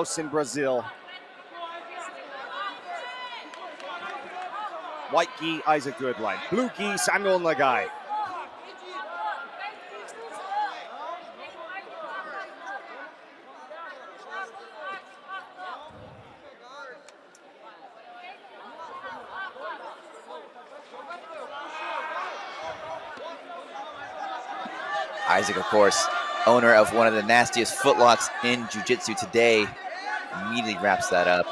in Brazil. White gi, Isaac Doederlein. Blue gi, Samuel Nagai. Isaac, of course, owner of one of the nastiest footlocks in Jiu-Jitsu today, immediately wraps that up.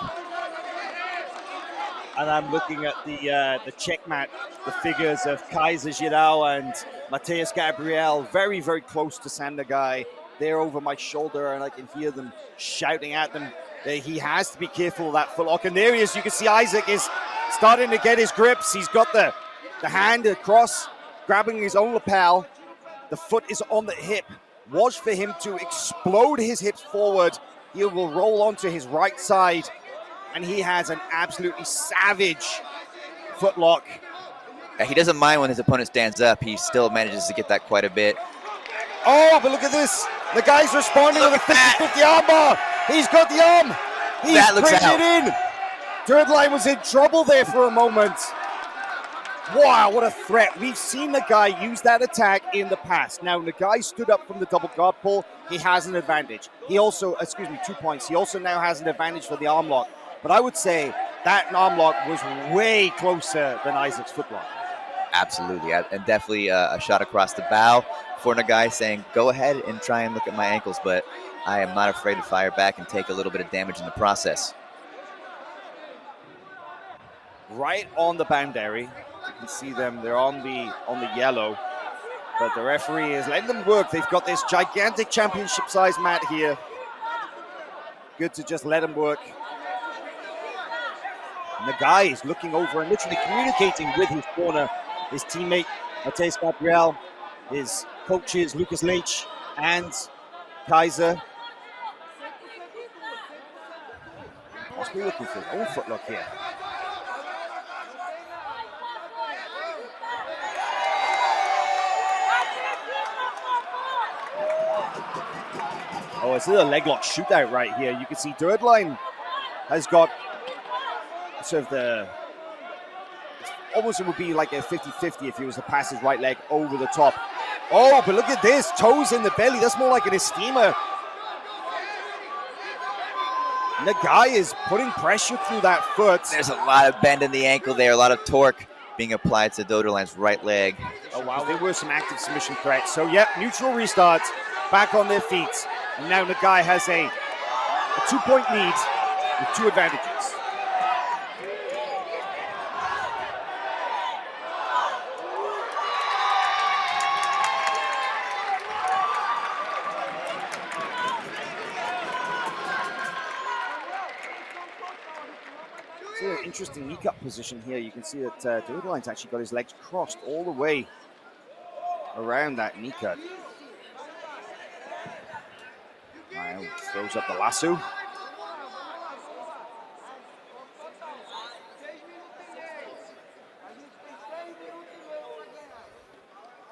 And I'm looking at the checkmat, the figures of Kaiser Girau and Mateus Gabriel, very, very close to Nagai. They're over my shoulder, and I can hear them shouting at them that he has to be careful of that footlock. And there he is. You can see Isaac is starting to get his grips. He's got the hand across, grabbing his own lapel. The foot is on the hip. Watch for him to explode his hips forward. He will roll onto his right side, and he has an absolutely savage footlock. Yeah, he doesn't mind when his opponent stands up. He still manages to get that quite a bit. Oh, but look at this. The guy's responding with a 50-50 armbar. He's got the arm. He's bringing it in. Doederlein was in trouble there for a moment. Wow, what a threat. We've seen Nagai use that attack in the past. Now, Nagai stood up from the double guard pull. He has an advantage. He also, 2 points. He also now has an advantage for the arm lock. But I would say that arm lock was way closer than Isaac's footlock. Absolutely, and definitely a shot across the bow for Nagai, saying, go ahead and try and look at my ankles, but I am not afraid to fire back and take a little bit of damage in the process. Right on the boundary. You can see them, they're on the yellow, but the referee is letting them work. They've got this gigantic championship size mat here. Good to just let them work. Nagai is looking over and literally communicating with his corner, his teammate, Mateus Gabriel, his coaches, Lucas Leitch and Kaiser. Possibly looking for his own footlock here. Oh, it's a leg lock shootout right here. You can see Doederlein has got sort of almost it would be like a 50-50 if he was to pass his right leg over the top. Oh, but look at this, toes in the belly. That's more like an esteemer. Nagai is putting pressure through that foot. There's a lot of bend in the ankle there, a lot of torque being applied to Doederlein's right leg. Oh, wow, there were some active submission threats. So, yep, neutral restart, back on their feet. And now Nagai has a 2-point lead with 2 advantages. It's an interesting knee cut position here. You can see that Doederlein's actually got his legs crossed all the way around that knee cut. Now throws up the lasso.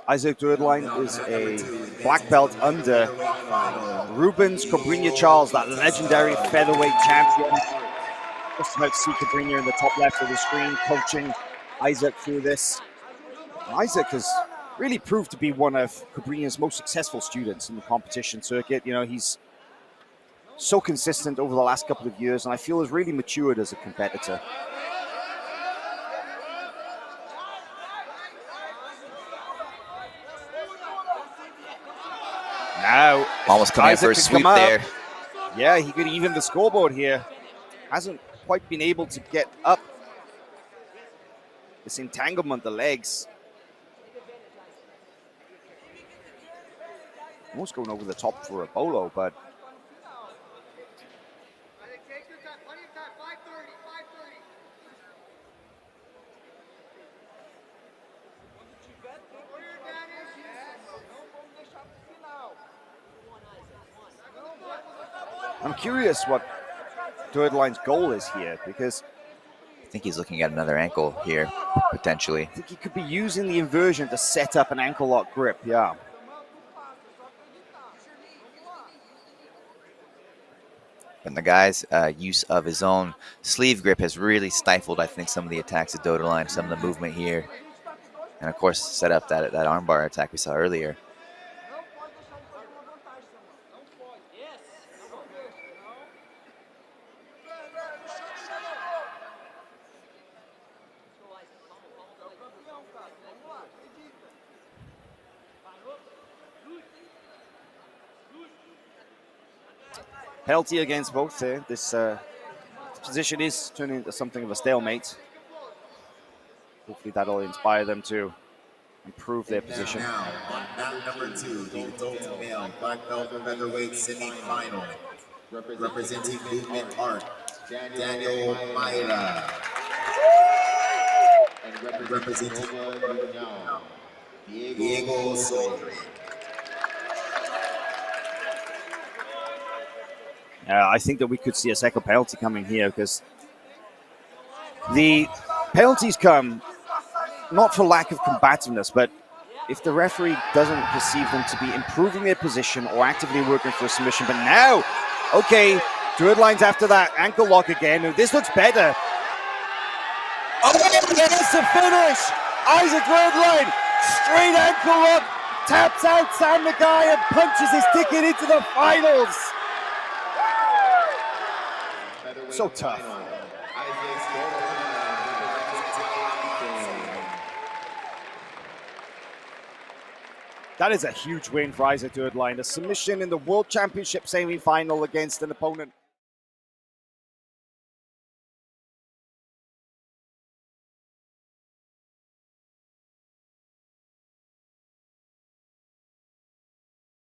Isaac Doederlein is a black belt under Rubens Cobrinha Charles, that legendary featherweight champion. Just about to see Cobrinha in the top left of the screen, coaching Isaac through this. And Isaac has really proved to be one of Cobrinha's most successful students in the competition circuit. You know, he's so consistent over the last couple of years, and I feel has really matured as a competitor. Now, almost coming in for a sweep there. Yeah, he could even the scoreboard here. Hasn't quite been able to get up this entanglement, the legs. Almost going over the top for a bolo, but I'm curious what Doederlein's goal is here, because I think he's looking at another ankle here, potentially. I think he could be using the inversion to set up an ankle lock grip, yeah. But Nagai's use of his own sleeve grip has really stifled, I think, some of the attacks of Doederlein, some of the movement here. And, of course, set up that armbar attack we saw earlier. Penalty against both there. This position is turning into something of a stalemate. Hopefully that'll inspire them to improve their position. Now, on mat number 2, the adult male black belt featherweight semi-final, representing Movement Art, Daniel Maida. And representing Diego Soldri. I think that we could see a second penalty coming here because the penalties come not for lack of combativeness, but if the referee doesn't perceive them to be improving their position or actively working for a submission. But now, okay, Doerdelein's after that ankle lock again. This looks better. Oh, there's the finish. Isaac Doederlein, straight ankle lock, taps out Sam Nagai and punches his ticket into the finals. So tough. That is a huge win for Isaac Doederlein. A submission in the World Championship semi-final against an opponent